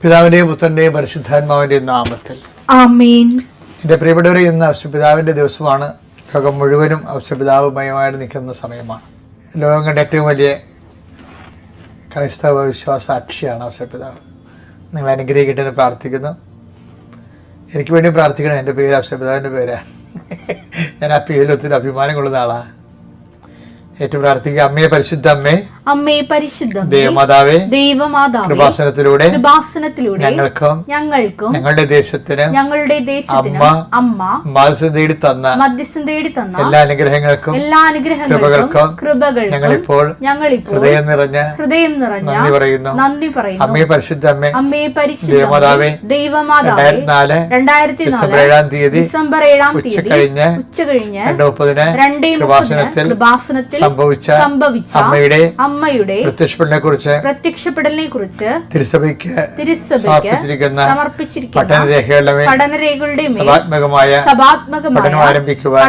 പിതാവിന്റെയും പുത്രന്റെയും പരിശുദ്ധാത്മാവിന്റെയും നാമത്തിൽ ആമേൻ. എൻ്റെ പ്രിയപ്പെട്ടവരെ, ഇന്ന് ഔഷപിതാവിൻ്റെ ദിവസമാണ്. ലോകം മുഴുവനും ഔഷപിതാവുമയമായിട്ട് നിൽക്കുന്ന സമയമാണ്. ലോകം കണ്ട ഏറ്റവും വലിയ ക്രൈസ്തവ വിശ്വാസ സാക്ഷിയാണ് ഔഷപിതാവ്. നിങ്ങൾ അനുഗ്രഹിക്കട്ടെ എന്ന് പ്രാർത്ഥിക്കുന്നു. എനിക്ക് വേണ്ടി പ്രാർത്ഥിക്കണം. എൻ്റെ പേര് ഔഷപിതാവിൻ്റെ പേരാണ്. ഞാൻ ആ പേരിൽ ഒത്തിരി അഭിമാനം കൊള്ളുന്ന ആളാണ്. ഏറ്റവും പ്രാർത്ഥിക്കുക. അമ്മയെ പരിശുദ്ധ അമ്മേ, അമ്മേ പരിശുദ്ധ ദൈവമാതാവേ, ദൈവമാതാവേ, കൃപാസനത്തിലൂടെ ഞങ്ങൾക്കും ഞങ്ങളുടെ ദേശത്തിനും അമ്മ മധ്യസ്ഥം തേടി തന്ന എല്ലാ അനുഗ്രഹങ്ങൾക്കും കൃപകൾക്കും ഞങ്ങളിപ്പോൾ ഹൃദയം നിറഞ്ഞ നന്ദി പറയുന്നു. അമ്മയെ പരിശുദ്ധ അമ്മേ, ദൈവമാതാവേ, 2004 ഡിസംബർ 7 തീയതി ഉച്ച കഴിഞ്ഞ് 2:30 കൃപാസനത്തിൽ സംഭവിച്ച അമ്മയുടെ പ്രത്യക്ഷപ്പെടലിനെ കുറിച്ച് തിരുസഭയ്ക്ക് സമർപ്പിച്ചിരിക്കുന്ന പഠനരേഖകളുടെ സഭാത്മകമായ പഠനം ആരംഭിക്കുവാൻ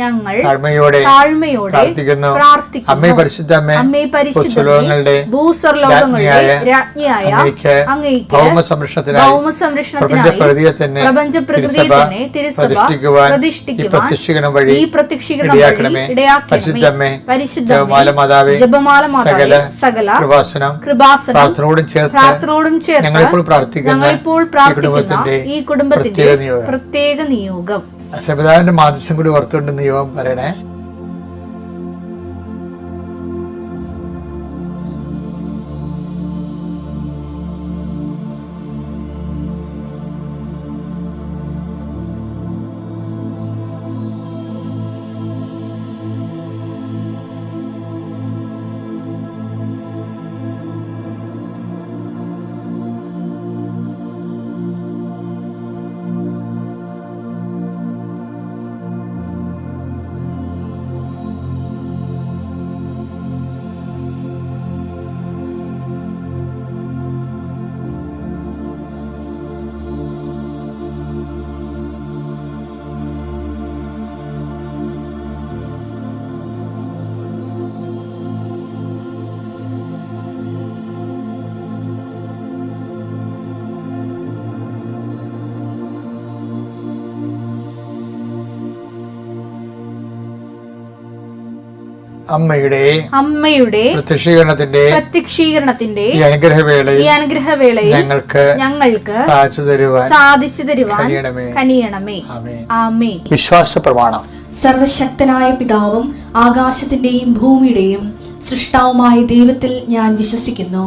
ഞങ്ങൾ താഴ്മയോടെ പ്രാർത്ഥിക്കുന്നു. അമ്മേ പരിശുദ്ധ അമ്മേ, ഭൂസ്വർലോകങ്ങളുടെ രാജ്ഞിയായ അങ്ങേയ്ക്ക് ഭൗമ സംരക്ഷണത്തിനായി പ്രപഞ്ചപ്രകൃതിയെ തന്നെ തിരുസഭ പ്രതിഷ്ഠിക്കുവാൻ ഈ പ്രത്യക്ഷീകരണം വഴി ഇടയാക്കണമേ. പരിശുദ്ധ അമ്മേ, ജപമാല മാതാവേ, സകല കൃപാസനം പ്രാർത്ഥനയോടും ചേർത്ത് ഞങ്ങളിപ്പോൾ പ്രാർത്ഥിക്കുന്ന ഈ കുടുംബത്തിന്റെ പ്രത്യേക നിയോഗം ഔഷപിതാവിന്റെ മാധ്യസ്ഥം കൂടി ഓർത്തുകൊണ്ട് നിയോഗം പറയണേ. അമ്മയുടെ പ്രത്യക്ഷീകരണത്തിന്റെ ഈ അനുഗ്രഹവേളയിൽ ഞങ്ങൾക്ക് സാധിച്ചു തരുവാൻ കനിയണമേ. ആമേൻ. വിശ്വാസ പ്രമാണം. സർവശക്തനായ പിതാവും ആകാശത്തിന്റെയും ഭൂമിയുടെയും സൃഷ്ടാവുമായ ദൈവത്തിൽ ഞാൻ വിശ്വസിക്കുന്നു.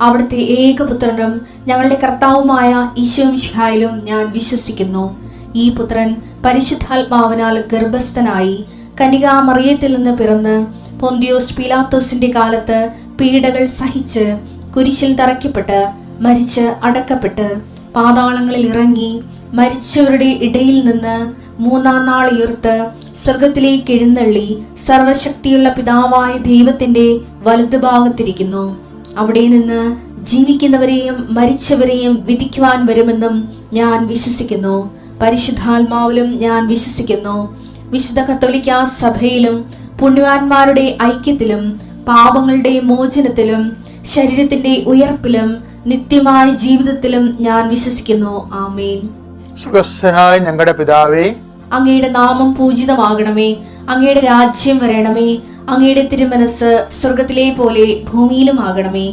അവിടുത്തെ ഏകപുത്രനും ഞങ്ങളുടെ കർത്താവുമായ ഈശോമിശിഹായിലും ഞാൻ വിശ്വസിക്കുന്നു. ഈ പുത്രൻ പരിശുദ്ധാത്മാവിനാൽ ഗർഭസ്ഥനായി കന്യകാമറിയത്തിൽ നിന്ന് പിറന്ന് പൊന്തിയോസ് പീലാത്തോസിന്റെ കാലത്ത് പീഡകൾ സഹിച്ച് കുരിശിൽ തറയ്ക്കപ്പെട്ട് മരിച്ച് അടക്കപ്പെട്ട് പാതാളങ്ങളിൽ ഇറങ്ങി മരിച്ചവരുടെ ഇടയിൽ നിന്ന് 3-ാം നാൾ ഉയർത്ത് സ്വർഗത്തിലേക്ക് എഴുന്നള്ളി സർവശക്തിയുള്ള പിതാവായ ദൈവത്തിന്റെ വലതുഭാഗത്തിരിക്കുന്നു. അവിടെ നിന്ന് ജീവിക്കുന്നവരെയും മരിച്ചവരെയും വിധിക്കുവാൻ വരുമെന്നും ഞാൻ വിശ്വസിക്കുന്നു. പരിശുദ്ധാത്മാവിലും ഞാൻ വിശ്വസിക്കുന്നു. വിശുദ്ധ കത്തോലിക്കാ സഭയിലും പുണ്യവാന്മാരുടെ ഐക്യത്തിലും പാപങ്ങളുടെ മോചനത്തിലും ശരീരത്തിന്റെ ഉയർപ്പിലും നിത്യമായ ജീവിതത്തിലും ഞാൻ വിശ്വസിക്കുന്നു. ആമേൻ. സുഖസ്ഥനായ ഞങ്ങളുടെ പിതാവേ, അങ്ങയുടെ നാമം പൂജിതമാകണമേ. അങ്ങയുടെ രാജ്യം വരണമേ. അങ്ങയുടെ തിരുമനസ് സ്വർഗത്തിലെ പോലെ ഭൂമിയിലും ആകണമേ.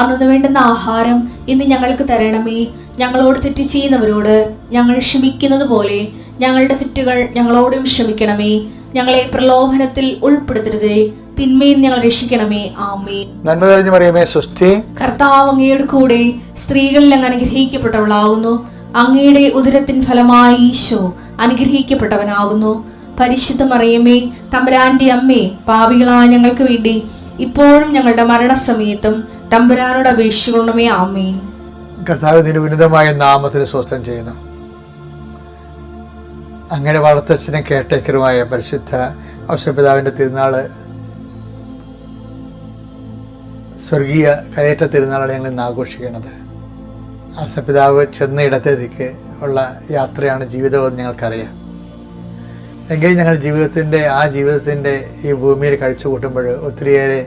അന്നു വേണ്ടുന്ന ആഹാരം ഇന്ന് ഞങ്ങൾക്ക് തരണമേ. ഞങ്ങളോട് തെറ്റ് ചെയ്യുന്നവരോട് ഞങ്ങൾ ക്ഷമിക്കുന്നത് പോലെ ഞങ്ങളുടെ തെറ്റുകൾ ഞങ്ങളോടും ക്ഷമിക്കണമേ. ഞങ്ങളെ പ്രലോഭനത്തിൽ ഉൾപ്പെടുത്തരുതേ, തിന്മയിൽ ഞങ്ങൾ രക്ഷിക്കണമേ. ആമേൻ. നന്മ നിറഞ്ഞ മറിയമേ, സ്വസ്തി. കർത്താവ് അങ്ങയുടെ കൂടെ സ്ത്രീകളിൽ അങ്ങ് അനുഗ്രഹിക്കപ്പെട്ടവളാകുന്നു. അങ്ങയുടെ ഉദരത്തിൻ ഫലമായി ഈശോ അനുഗ്രഹിക്കപ്പെട്ടവനാകുന്നു. പരിശുദ്ധ മറിയമേ, തമ്പുരാന്റെ അമ്മേ, പാപികളായ ഞങ്ങൾക്ക് വേണ്ടി ഇപ്പോഴും ഞങ്ങളുടെ മരണസമയത്തും തമ്പുരാനോട് അപേക്ഷിക്കണമേ. ആമേൻ. കർത്താവിന്റെ ഉന്നതമായ നാമത്തിന് സ്വസ്ഥം ചെയ്യുന്നു. അങ്ങനെ വളർത്തച്ഛനെ കേട്ടേക്കറുമായ പരിശുദ്ധ ഔഷപിതാവിൻ്റെ തിരുനാള്, സ്വർഗീയ കയറ്റ തിരുനാളാണ് ഞങ്ങൾ ഇന്ന് ആഘോഷിക്കുന്നത്. ഔഷപിതാവ് ചെന്ന ഇടത്തേക്ക് ഉള്ള യാത്രയാണ് ജീവിതമെന്ന് ഞങ്ങൾക്കറിയാം. എങ്കിൽ ഞങ്ങൾ ജീവിതത്തിൻ്റെ ഈ ഭൂമിയിൽ കഴിച്ചു കൂട്ടുമ്പോൾ ഒത്തിരിയേറെ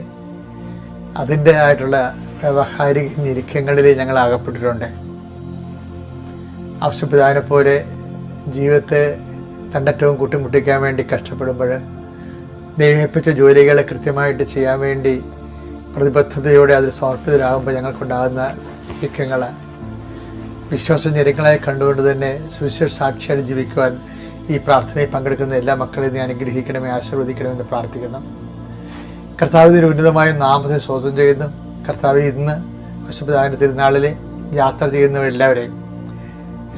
അതിൻ്റെ ആയിട്ടുള്ള വ്യവഹാരിക ഞെരുക്കങ്ങളിൽ ഞങ്ങൾ അകപ്പെട്ടിട്ടുണ്ട്. ഔസേപ്പിതാവിനെ പോലെ ജീവിതത്തെ തണ്ടറ്റവും കൂട്ടിമുട്ടിക്കാൻ വേണ്ടി കഷ്ടപ്പെടുമ്പോൾ ദൈവമേൽപ്പിച്ച ജോലികളെ കൃത്യമായിട്ട് ചെയ്യാൻ വേണ്ടി പ്രതിബദ്ധതയോടെ അതിൽ സമർപ്പിതരാകുമ്പോൾ ഞങ്ങൾക്കുണ്ടാകുന്ന ഞെരുക്കങ്ങൾ വിശ്വാസ ഞെരുക്കങ്ങളായി കണ്ടുകൊണ്ട് തന്നെ സുവിശേഷ സാക്ഷിയായിട്ട് ജീവിക്കുവാൻ ഈ പ്രാർത്ഥനയിൽ പങ്കെടുക്കുന്ന എല്ലാ മക്കളെയും നീ അനുഗ്രഹിക്കണമേ, ആശീർവദിക്കണമെന്ന് പ്രാർത്ഥിക്കുന്നു. കർത്താവിൻ്റെ ഉന്നതമായ നാമത്തെ സ്തോത്രം ചെയ്യുന്നു. കർത്താവ് ഇന്ന് ഔസേപ്പിതാവിൻ്റെ തിരുനാളിൽ യാത്ര ചെയ്യുന്നവരെല്ലാവരെയും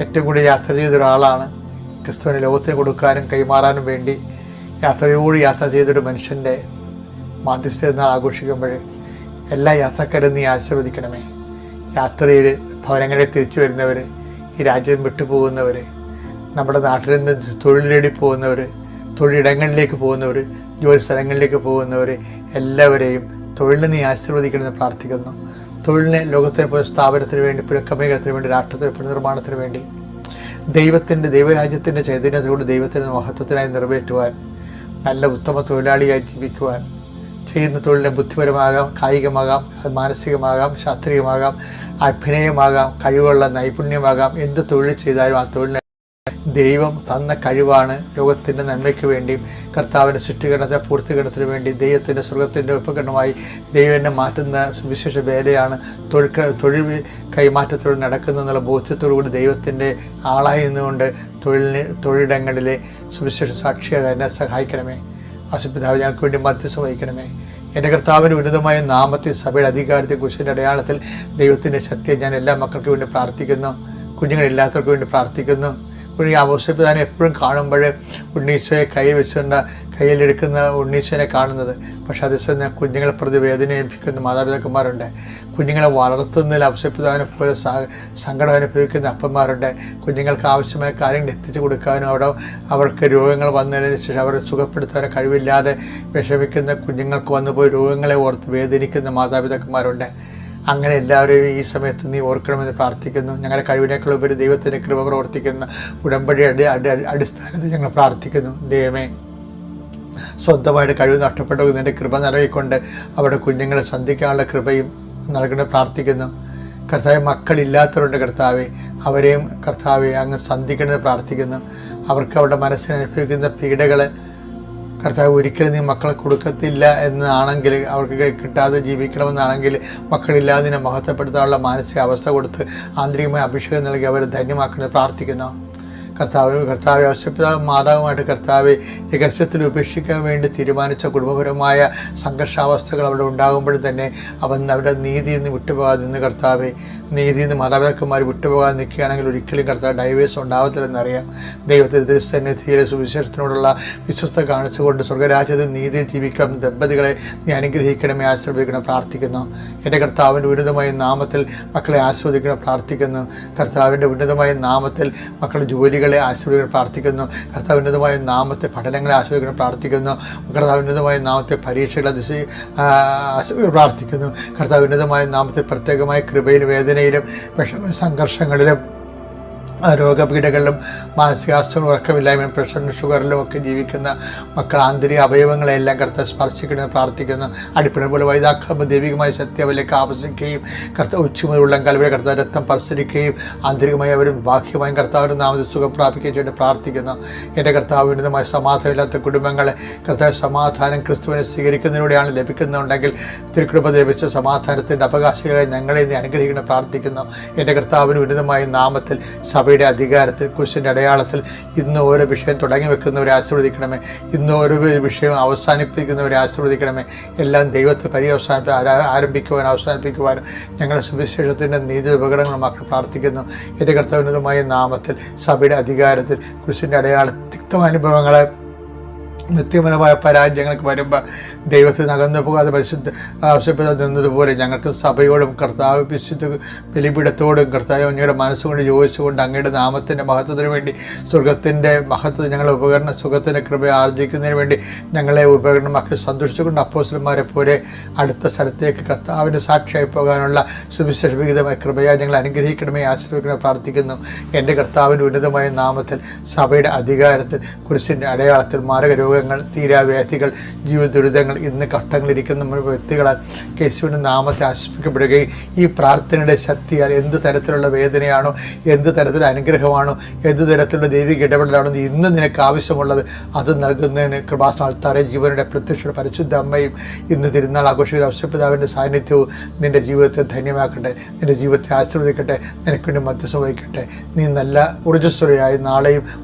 ഏറ്റവും കൂടുതൽ യാത്ര ചെയ്ത ഒരാളാണ്. ക്രിസ്തുവിനെ ലോകത്തിന് കൊടുക്കാനും കൈമാറാനും വേണ്ടി യാത്ര ചെയ്തൊരു മനുഷ്യൻ്റെ മാധ്യസ്ഥ നാൾ ആഘോഷിക്കുമ്പോൾ എല്ലാ യാത്രക്കാരും നീ ആശീർവദിക്കണമേ. യാത്രയിൽ ഭവനങ്ങളിൽ തിരിച്ചു വരുന്നവർ, ഈ രാജ്യം വിട്ടുപോകുന്നവർ, നമ്മുടെ നാട്ടിൽ നിന്ന് തൊഴിൽ നേടി പോകുന്നവർ, തൊഴിലിടങ്ങളിലേക്ക് പോകുന്നവർ, ജോലി സ്ഥലങ്ങളിലേക്ക് പോകുന്നവർ എല്ലാവരെയും തൊഴിലിന് നീ ആശീർവദിക്കണമെന്ന് പ്രാർത്ഥിക്കുന്നു. തൊഴിലിനെ ലോകത്തെ പോലെ സ്ഥാപനത്തിന് വേണ്ടി, പുനഃക്രമീകരണത്തിന് വേണ്ടി, രാഷ്ട്രത്തിന് പുനർനിർമ്മാണത്തിന് വേണ്ടി ദൈവരാജ്യത്തിൻ്റെ ചൈതന്യത്തിലൂടെ ദൈവത്തിൻ്റെ മഹത്വത്തിനായി നിറവേറ്റുവാൻ, നല്ല ഉത്തമ തൊഴിലാളിയായി ജീവിക്കുവാൻ, ചെയ്യുന്ന തൊഴിലിനെ ബുദ്ധിപരമാകാം, കായികമാകാം, മാനസികമാകാം, ശാസ്ത്രീയമാകാം, അഭിനയമാകാം, കഴിവുള്ള നൈപുണ്യമാകാം, എന്ത് തൊഴിൽ ചെയ്താലും ആ തൊഴിലിനെ ദൈവം തന്ന കഴിവാണ്. ലോകത്തിൻ്റെ നന്മയ്ക്ക് വേണ്ടിയും കർത്താവിൻ്റെ സൃഷ്ടികരണത്തെ പൂർത്തീകരണത്തിന് വേണ്ടി ദൈവത്തിൻ്റെ സ്വർഗത്തിൻ്റെ ഉപകരണമായി ദൈവം എന്നെ മാറ്റുന്ന സുവിശേഷ വേലയാണ് തൊഴിൽ കൈമാറ്റത്തോടെ നടക്കുന്നതെന്നുള്ള ബോധ്യത്തോടുകൂടി ദൈവത്തിൻ്റെ ആളായി നിന്നുകൊണ്ട് തൊഴിലിടങ്ങളിലെ സുവിശേഷ സാക്ഷിയാകാൻ എന്നെ സഹായിക്കണമേ. ഔസേപ്പിതാവ് ഞങ്ങൾക്ക് വേണ്ടി മധ്യസ്ഥം വഹിക്കണമേ. എൻ്റെ കർത്താവിൻ്റെ ഉന്നതമായ നാമത്തെ സഭയുടെ അധികാരത്തെ കുരിശിൻ്റെ അടയാളത്തിൽ ദൈവത്തിൻ്റെ ശക്തിയെ ഞാൻ എല്ലാ മക്കൾക്ക് വേണ്ടി പ്രാർത്ഥിക്കുന്നു. കുഞ്ഞുങ്ങളില്ലാത്തവർക്ക് വേണ്ടി പ്രാർത്ഥിക്കുന്നു. ഔസേപ്പിതാവിനെ എപ്പോഴും കാണുമ്പോൾ ഉണ്ണീശോയെ കയ്യിലെടുക്കുന്ന ഉണ്ണീശോനെ കാണുന്നത്, പക്ഷെ അതേസമയം ഞാൻ കുഞ്ഞുങ്ങളെ പ്രതി വേദന അനുഭവിക്കുന്ന മാതാപിതാക്കന്മാരുണ്ട്. കുഞ്ഞുങ്ങളെ വളർത്തുന്നതിൽ ഔസേപ്പിതാവിനെ പോലെ സങ്കടം അനുഭവിക്കുന്ന അപ്പന്മാരുണ്ട്. കുഞ്ഞുങ്ങൾക്ക് ആവശ്യമായ കാര്യങ്ങൾ എത്തിച്ചു കൊടുക്കാനും അവർക്ക് രോഗങ്ങൾ വന്നതിന് ശേഷം അവരെ സുഖപ്പെടുത്താനും കഴിവില്ലാതെ വിഷമിക്കുന്ന കുഞ്ഞുങ്ങൾക്ക് വന്നുപോയി രോഗങ്ങളെ ഓർത്ത് വേദനിക്കുന്ന മാതാപിതാക്കന്മാരുണ്ട്. അങ്ങനെ എല്ലാവരെയും ഈ സമയത്ത് നീ ഓർക്കണമെന്ന് പ്രാർത്ഥിക്കുന്നു. ഞങ്ങളുടെ കഴിവിനേക്കാൾ ഉപരി ദൈവത്തിൻ്റെ കൃപ പ്രവർത്തിക്കുന്ന ഉടമ്പടിയുടെ അടിസ്ഥാനത്തിൽ ഞങ്ങൾ പ്രാർത്ഥിക്കുന്നു. ദൈവമേ, സ്വന്തമായിട്ട് കഴിവ് നഷ്ടപ്പെട്ടു നിൻ്റെ കൃപ നൽകിക്കൊണ്ട് അവരുടെ കുഞ്ഞുങ്ങളെ സന്ധിക്കാനുള്ള കൃപയും നൽകണമെന്ന് പ്രാർത്ഥിക്കുന്നു. കർത്താവെ, മക്കളില്ലാത്തവരുണ്ട് കർത്താവെ, അവരെയും കർത്താവെ അങ്ങ് സന്ധിക്കണമെന്ന് പ്രാർത്ഥിക്കുന്നു. അവർക്ക് അവരുടെ മനസ്സിന് അനുഭവിക്കുന്ന പീഡകൾ കർത്താവ് ഒരിക്കലും നീ മക്കളെ കൊടുക്കത്തില്ല എന്നാണെങ്കിൽ, അവർക്ക് കിട്ടാതെ ജീവിക്കണമെന്നാണെങ്കിൽ മക്കളില്ലാതിനെ മഹത്വപ്പെടുത്താനുള്ള മാനസിക അവസ്ഥ കൊടുത്ത് ആന്തരികമായ അഭിഷേകം നൽകി അവരെ ധന്യമാക്കണമെന്ന് പ്രാർത്ഥിക്കുന്നു. കർത്താവെ ഔസേപ്പിതാവും മാതാവുമായിട്ട് കർത്താവെ രഹസ്യത്തിൽ ഉപേക്ഷിക്കാൻ വേണ്ടി തീരുമാനിച്ച കുടുംബപരമായ സംഘർഷാവസ്ഥകൾ അവിടെ ഉണ്ടാകുമ്പോഴും തന്നെ അവരുടെ നീതിയിൽ നിന്ന് വിട്ടുപോകാതെ നിന്ന് കർത്താവെ, നീതിയിൽ നിന്ന് മാതാപിതാക്കന്മാർ വിട്ടുപോകാതെ നിൽക്കുകയാണെങ്കിൽ ഒരിക്കലും കർത്താവ് ഡൈവേഴ്സ് ഉണ്ടാവത്തില്ലെന്നറിയാം. ദൈവത്തിൻ്റെ സന്നിധിയിലെ സുവിശേഷത്തിനോടുള്ള വിശ്വസ്ത കാണിച്ചുകൊണ്ട് സ്വർഗരാജ്യത്തിൽ നീതിയിൽ ജീവിക്കാൻ ദമ്പതികളെ നീ അനുഗ്രഹിക്കണമേ, ആശീർവദിക്കണം പ്രാർത്ഥിക്കുന്നു. എൻ്റെ കർത്താവിൻ്റെ ഉന്നതമായ നാമത്തിൽ മക്കളെ ആസ്വദിക്കണം പ്രാർത്ഥിക്കുന്നു. കർത്താവിൻ്റെ ഉന്നതമായ നാമത്തിൽ മക്കളുടെ ജോലികളെ ആശീർവദിക്കണം പ്രാർത്ഥിക്കുന്നു. കർത്താവ് ഉന്നതമായ നാമത്തെ പഠനങ്ങളെ ആശീർവദിക്കണം പ്രാർത്ഥിക്കുന്നു. കർത്താവ് ഉന്നതമായ നാമത്തെ പരീക്ഷകളെ പ്രാർത്ഥിക്കുന്നു. കർത്താവ് ഉന്നതമായ നാമത്തെ പ്രത്യേകമായ കൃപയിലും വേദനയിലും സംഘർഷങ്ങളിലും രോഗപീഠകളിലും മാനസികാവസ്ഥകളും ഉറക്കമില്ലായ്മയും പ്രഷറിലും ഷുഗറിലും ഒക്കെ ജീവിക്കുന്ന മക്കൾ ആന്തരിക അവയവങ്ങളെല്ലാം കർത്താവ് സ്പർശിക്കണമെന്ന് പ്രാർത്ഥിക്കുന്നു. അടിപ്പിടം പോലെ വൈതാക്രമ ദൈവികമായ സത്യം അവരിലേക്ക് ആവശ്യിക്കുകയും കർത്താവ് ഉച്ചമുതൽ ഉള്ളം കലവരെ കർത്താവ് രക്തം പരിസരിക്കുകയും ആന്തരികമായി അവരും ബാഹ്യമായും കർത്താവിൻ്റെ നാമത്തിൽ സുഖം പ്രാപിക്കുകയും ചെയ്ത് പ്രാർത്ഥിക്കുന്നു. എൻ്റെ കർത്താവ് ഉന്നതമായ സമാധാനമില്ലാത്ത കുടുംബങ്ങളെ കർത്താവ് സമാധാനം ക്രിസ്തുവിനെ സ്വീകരിക്കുന്നതിലൂടെയാണ് ലഭിക്കുന്നുണ്ടെങ്കിൽ തിരുകൃപ ലഭിച്ച സമാധാനത്തിൻ്റെ അവകാശികളായി ഞങ്ങളെ നീ അനുഗ്രഹിക്കണം പ്രാർത്ഥിക്കുന്നു. എൻ്റെ കർത്താവിന് ഉന്നതമായ നാമത്തിൽ സഭയുടെ അധികാരത്തിൽ കുരിശിൻ്റെ അടയാളത്തിൽ ഇന്ന് ഓരോ വിഷയം തുടങ്ങി വെക്കുന്നവരെ ആശീർവദിക്കണമേ. ഇന്ന് ഓരോ വിഷയം അവസാനിപ്പിക്കുന്നവരെ ആശീർവദിക്കണമേ. എല്ലാം ദൈവത്തെ അവസാനിപ്പിക്കുവാനും ഞങ്ങളുടെ സുവിശേഷത്തിൻ്റെ നീതി ഉപകരണങ്ങൾ മക്കൾ പ്രാർത്ഥിക്കുന്നു. എൻ്റെ കർത്താവിനുമായ നാമത്തിൽ സഭയുടെ അധികാരത്തിൽ കുരിശിൻ്റെ അടയാള തിക്തമനുഭവങ്ങളെ നിത്യപരമായ പരാജയങ്ങൾക്ക് വരുമ്പോൾ ദൈവത്തിൽ അകന്നു പോകാതെ പരിശുദ്ധ ആവശ്യപ്പെട്ട് നിന്നതുപോലെ ഞങ്ങൾക്ക് സഭയോടും കർത്താവ് വിശുദ്ധ ബലിപീഠത്തോടും കർത്താവ് അങ്ങയുടെ മനസ്സുകൊണ്ട് യോജിച്ചുകൊണ്ട് അങ്ങയുടെ നാമത്തിൻ്റെ മഹത്വത്തിന് വേണ്ടി സ്വർഗത്തിൻ്റെ മഹത്വം ഞങ്ങളെ ഉപകരണ സുഖത്തിൻ്റെ കൃപ ആർജിക്കുന്നതിന് വേണ്ടി ഞങ്ങളെ ഉപകരണം മക്കൾ സന്തോഷിച്ചുകൊണ്ട് അപ്പോസ്തലന്മാരെ പോലെ അടുത്ത സ്ഥലത്തേക്ക് കർത്താവിന് സാക്ഷിയായി പോകാനുള്ള സുവിശേഷവിഹിതമായ കൃപയായി ഞങ്ങൾ അനുഗ്രഹിക്കണമേ, ആശ്രയിക്കണമേ പ്രാർത്ഥിക്കുന്നു. എൻ്റെ കർത്താവിൻ്റെ ഉന്നതമായ നാമത്തിൽ സഭയുടെ അധികാരത്തിൽ കുരിശിൻ്റെ അടയാളത്തിൽ മാരക രോഗ രോഗങ്ങൾ, തീരാവ്യാധികൾ, ജീവിത ദുരിതങ്ങൾ, ഇന്ന് ഘട്ടങ്ങളിരിക്കുന്ന നമ്മൾ വ്യക്തികളാൽ യേശുവിൻ്റെ നാമത്തെ ആശ്വസിപ്പിക്കപ്പെടുകയും ഈ പ്രാർത്ഥനയുടെ ശക്തിയാൽ എന്ത് തരത്തിലുള്ള വേദനയാണോ, എന്ത് തരത്തിലുള്ള അനുഗ്രഹമാണോ, എന്ത് തരത്തിലുള്ള ദൈവിക ഇടപെടലാണോ ഇന്ന് നിനക്ക് ആവശ്യമുള്ളത് അത് നൽകുന്നതിന് കൃപാസ്ഥാനത്താറെ ജീവനുടെ പ്രത്യക്ഷ പരിശുദ്ധ അമ്മയും ഇന്ന് തിരുനാൾ ആഘോഷിക്കുന്ന ഔഷധപിതാവിൻ്റെ സാന്നിധ്യവും നിൻ്റെ ജീവിതത്തെ ധന്യമാക്കട്ടെ, നിൻ്റെ ജീവിതത്തെ ആശീർവദിക്കട്ടെ, നിനക്ക് വേണ്ടി മധ്യസ്ഥം വഹിക്കട്ടെ. നീ നല്ല ഊർജ്ജസ്വലയായ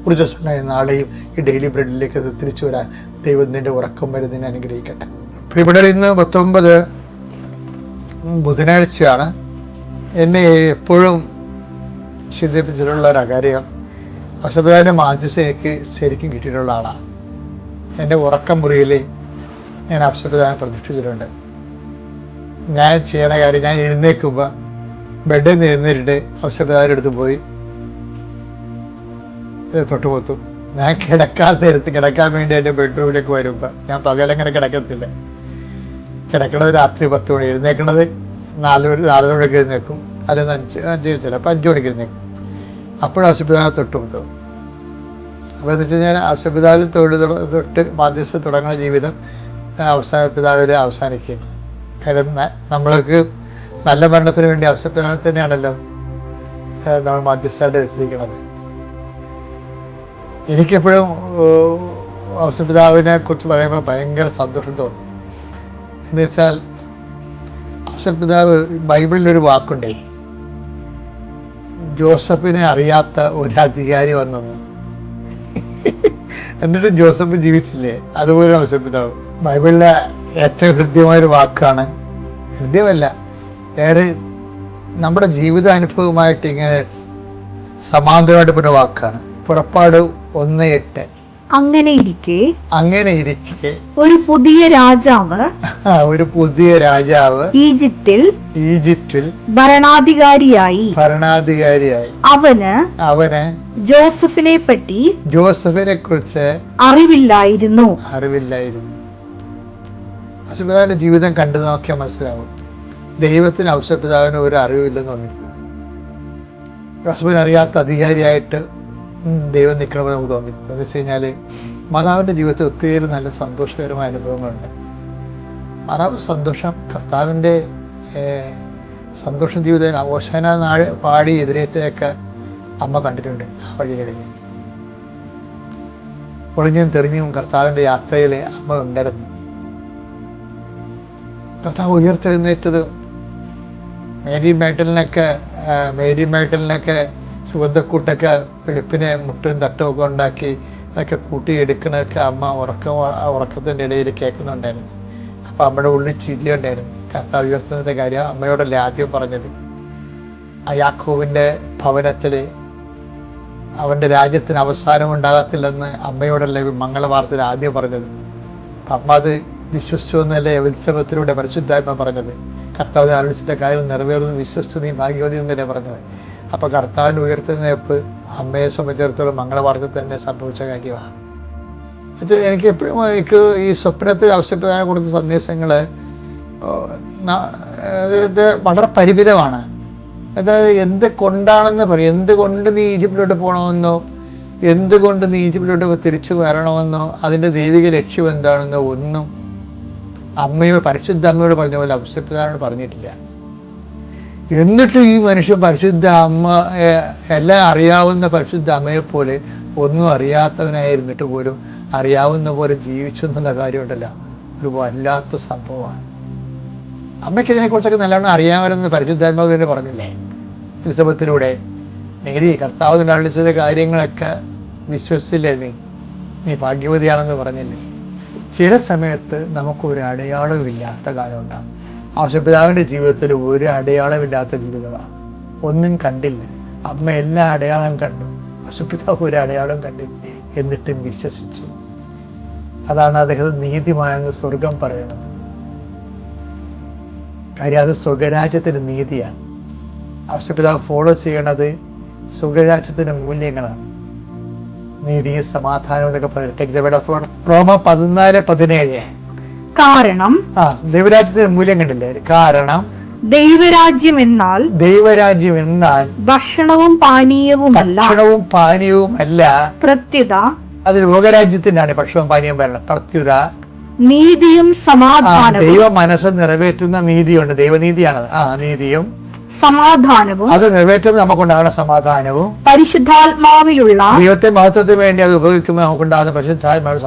നാളെയും ഈ ഡെയിലി ബ്രെഡിലേക്ക് തിരിച്ചു വരാൻ ദൈവം നിൻ്റെ ഉറക്കം വരെ നിന്നെ അനുഗ്രഹിക്കട്ടെ. ഇവിടെ ഇന്ന് 19 ബുധനാഴ്ചയാണ്. എന്നെ എപ്പോഴും ചിന്തിപ്പിച്ചിട്ടുള്ള ഒരു കാര്യം, ഔഷധപിതാവിൻ്റെ മാധ്യസ്ഥ എനിക്ക് ശരിക്കും കിട്ടിയിട്ടുള്ള ആളാണ്. എൻ്റെ ഉറക്കം മുറിയിൽ ഞാൻ ഔഷധപിതാവിനെ പ്രതിഷ്ഠിച്ചിട്ടുണ്ട്. ഞാൻ ചെയ്യണ കാര്യം, ഞാൻ എഴുന്നേൽക്കുമ്പോൾ ബെഡിൽ നിന്ന് എഴുന്നേറ്റിട്ട് ഔഷധപിതാവിൻ്റെ അടുത്ത് പോയി തൊട്ടുപോത്തും. ഞാൻ കിടക്കാൻ വേണ്ടി എൻ്റെ ബെഡ്റൂമിലേക്ക് വരുമ്പോൾ ഞാൻ പകലങ്ങനെ കിടക്കത്തില്ല. കിടക്കണത് രാത്രി 10 മണി, എഴുന്നേൽക്കണത് 4 മണിക്ക് എഴുന്നേൽക്കും, അതിൽ 5 ചിലപ്പോൾ 5 മണിക്ക് എഴുന്നേൽക്കും. അപ്പോഴും ഔഷധപിതാവിനെ തൊട്ടുമുട്ടും. അപ്പോൾ എന്ന് വെച്ച് കഴിഞ്ഞാൽ ഔഷധപിതാവിൽ തൊട്ട് മാധ്യസ്ഥ തുടങ്ങുന്ന ജീവിതം ഔഷധപിതാവിൽ അവസാനിക്കും. കാര്യം നമ്മൾക്ക് നല്ല മരണത്തിന് വേണ്ടി ഔഷധപിതാവിനെ തന്നെയാണല്ലോ നമ്മൾ മാധ്യസ്ഥമായിട്ട് വെച്ചിരിക്കുന്നത്. എനിക്കെപ്പോഴും ഔഷധപിതാവിനെ കുറിച്ച് പറയുമ്പോൾ ഭയങ്കര സന്തോഷം തോന്നും. എന്ന് വെച്ചാൽ ഔഷധപിതാവ് ബൈബിളിലൊരു വാക്കുണ്ടേ, ജോസഫിനെ അറിയാത്ത ഒരു അധികാരി വന്നെന്ന്. എന്നിട്ട് ജോസഫ് ജീവിച്ചില്ലേ, അതുപോലെ ഔഷധപിതാവ്. ബൈബിളിലെ ഏറ്റവും ഹൃദ്യമായൊരു വാക്കാണ്, ഹൃദ്യമല്ല, വേറെ നമ്മുടെ ജീവിതാനുഭവമായിട്ട് ഇങ്ങനെ സമാന്തരമായിട്ട് പറഞ്ഞ വാക്കാണ്. പുറപ്പാട് 1:8. അങ്ങനെ ഇരിക്കെ ഒരു പുതിയ രാജാവ് ഈജിപ്തിൽ ഭരണാധികാരിയായി. അവന് ജോസഫിനെ കുറിച്ച് അറിവില്ലായിരുന്നു. ഔഷധപിതാവിന്റെ ജീവിതം കണ്ടു നോക്കിയാൽ മനസ്സിലാവും, ദൈവത്തിന് ഔഷധപിതാവിന് ഒരു അറിവില്ലെന്ന് തോന്നിക്കും. ഔഷധപിതാവിനെ അറിയാത്ത അധികാരിയായിട്ട് ദൈവം നിൽക്കണമെന്ന് നമുക്ക് തോന്നിക്കും. എന്ന് വെച്ച് കഴിഞ്ഞാൽ മാതാവിൻ്റെ ജീവിതത്തിൽ ഒത്തിരി നല്ല സന്തോഷകരമായ അനുഭവങ്ങളുണ്ട്. മാതാവ് കർത്താവിൻ്റെ സന്തോഷം ജീവിതം ഓശാന പാടി എതിരേറ്റൊക്കെ അമ്മ കണ്ടിട്ടുണ്ട്. വഴികളിൽ ഒളിഞ്ഞും തെറിഞ്ഞും കർത്താവിൻ്റെ യാത്രയിൽ അമ്മ ഉണ്ടായിരുന്നു. കർത്താവ് ഉയർത്തെഴുന്നേറ്റത് മേരി മേട്ടലിനൊക്കെ സുഗന്ധക്കൂട്ടൊക്കെ വെളുപ്പിനെ മുട്ടും തട്ടും ഒക്കെ ഉണ്ടാക്കി അതൊക്കെ കൂട്ടിയെടുക്കണതൊക്കെ അമ്മ ഉറക്കത്തിൻ്റെ ഇടയിൽ കേൾക്കുന്നുണ്ടായിരുന്നു. അപ്പം അമ്മയുടെ ഉള്ളിൽ ചിരി ഉണ്ടായിരുന്നു. കർത്താവ് ഉയർത്തുന്നതിൻ്റെ കാര്യം അമ്മയോടല്ലേ ആദ്യം പറഞ്ഞത്. ആ യാക്കോബിൻ്റെ ഭവനത്തിൽ അവൻ്റെ രാജ്യത്തിന് അവസാനം ഉണ്ടാകത്തില്ലെന്ന് അമ്മയോടല്ലേ മംഗളവാർത്തയിൽ ആദ്യം പറഞ്ഞത്. അമ്മ അത് വിശ്വസിച്ചു എന്നല്ലേ ഉത്സവത്തിലൂടെ പരിശുദ്ധാത്മ പറഞ്ഞത്. കർത്താവിനെ ആലോചിച്ചിട്ട കാര്യം നിറവേറുന്നു വിശ്വസിച്ചു നീ ഭാഗ്യവതി എന്നല്ലേ പറഞ്ഞത്. അപ്പോൾ കർത്താവിന് ഉയർത്തുന്നേപ്പ് അമ്മയെ സംബന്ധിച്ചിടത്തോളം മംഗളവാർത്ത തന്നെ സംഭവിച്ച കാര്യമാണ്. എനിക്ക് എപ്പോഴും ഈ സ്വപ്നത്തിൽ ഔഷധപിതാവിനെ കൊടുത്ത സന്ദേശങ്ങൾ വളരെ പരിമിതമാണ്. അതായത് എന്തുകൊണ്ടാണെന്ന് പറയും, എന്തുകൊണ്ട് നീ ഈജിപ്തിലോട്ട് പോകണമെന്നോ, എന്തുകൊണ്ട് നീ ഈജിപ്തിലോട്ട് തിരിച്ചു വരണമെന്നോ, അതിൻ്റെ ദൈവിക ലക്ഷ്യം എന്താണെന്നോ ഒന്നും പരിശുദ്ധ അമ്മയോട് പറഞ്ഞ പോലെ ഔഷധപിതാവിനോട് പറഞ്ഞിട്ടില്ല. എന്നിട്ട് ഈ മനുഷ്യൻ പരിശുദ്ധ അമ്മ എല്ലാം അറിയാവുന്ന പരിശുദ്ധ അമ്മയെപ്പോലെ ഒന്നും അറിയാത്തവനായിരുന്നിട്ട് പോലും അറിയാവുന്ന പോലെ ജീവിച്ചു എന്നുള്ള കാര്യമുണ്ടല്ലോ, ഒരു വല്ലാത്ത സംഭവമാണ്. അമ്മയ്ക്ക് ഇതിനെക്കുറിച്ചൊക്കെ നല്ലോണം അറിയാമെന്ന് പരിശുദ്ധാത്മാവ് തന്നെ പറഞ്ഞില്ലേ ഉത്സവത്തിലൂടെ. നേരി കർത്താവ് അള്ളിച്ചത് കാര്യങ്ങളൊക്കെ വിശ്വസിച്ചില്ലേ നീ ഭാഗ്യവതിയാണെന്ന് പറഞ്ഞില്ലേ. ചില സമയത്ത് നമുക്കൊരു അടയാളമില്ലാത്ത കാലം ഉണ്ടാകും. ഔഷധപിതാവിൻ്റെ ജീവിതത്തിൽ ഒരു അടയാളമില്ലാത്ത ജീവിതമാണ്. ഒന്നും കണ്ടില്ല. അമ്മ എല്ലാ അടയാളം കണ്ടു, ഔഷധപിതാവ് ഒരു അടയാളം കണ്ടില്ല, എന്നിട്ടും വിശ്വസിച്ചു. അതാണ് അദ്ദേഹം നീതിമായെന്ന് സ്വർഗം പറയണത്. കാര്യം അത് സ്വർഗരാജ്യത്തിൻ്റെ നീതിയാണ്. ഔഷധപിതാവ് ഫോളോ ചെയ്യണത് സ്വർഗരാജ്യത്തിൻ്റെ മൂല്യങ്ങളാണ്. നീതി, സമാധാനം എന്നൊക്കെ പറയും. റോമ 14:17. കാരണം ദൈവരാജ്യത്തിന്റെ മൂല്യം കണ്ടില്ലേ. കാരണം ദൈവരാജ്യം എന്നാൽ ഭക്ഷണവും പാനീയവും അല്ല, പ്രത്യുത അത് ലോകരാജ്യത്തിനാണ് പക്ഷവും പാനീയം വരണം. പ്രത്യുത നീതിയും സമാധാനവും ദൈവ മനസ്സ് നിറവേറ്റുന്ന നീതിയുണ്ട്, ദൈവനീതിയാണത്. നീതിയും സമാധാനവും അത് നിറവേറ്റുമ്പോൾ നമുക്കുണ്ടാകുന്ന സമാധാനവും പരിശുദ്ധാത്മാവിലുള്ള ദൈവത്തെ മഹത്വത്തിന് വേണ്ടി അത് ഉപയോഗിക്കുമ്പോൾ നമുക്കുണ്ടാകുന്ന പരിശുദ്ധാത്മാവ്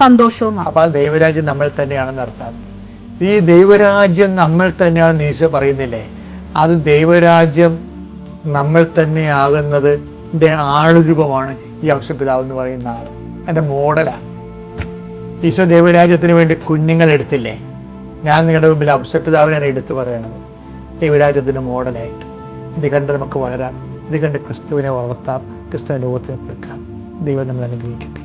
സന്തോഷവുമാണ്. അപ്പൊ അത് ദൈവരാജ്യം നമ്മൾ തന്നെയാണെന്ന് അർത്ഥം. ഈ ദൈവരാജ്യം നമ്മൾ തന്നെയാണെന്ന് ഈശോ പറയുന്നില്ലേ? അത് ദൈവരാജ്യം നമ്മൾ തന്നെ ആകുന്നത് ആളുരൂപമാണ് ഈ ഔഷപിതാവ് എന്ന് പറയുന്ന ആൾ. എൻ്റെ മോഡലാണ്. ഈശോ ദൈവരാജ്യത്തിന് വേണ്ടി കുഞ്ഞുങ്ങൾ എടുത്തില്ലേ? ഞാൻ നിങ്ങളുടെ മുമ്പിൽ ഔഷപിതാവിനെ എടുത്തു പറയണത് ദൈവരാജ്യത്തിൻ്റെ മോഡലായിട്ട്. ഇത് കണ്ട് നമുക്ക് വളരാം, ഇത് കണ്ട് ക്രിസ്തുവിനെ വളർത്താം, ക്രിസ്തുവിൻ്റെ ലോകത്തിന് കൊടുക്കാം. ദൈവം നമ്മൾ അനുഗ്രഹിക്കട്ടെ.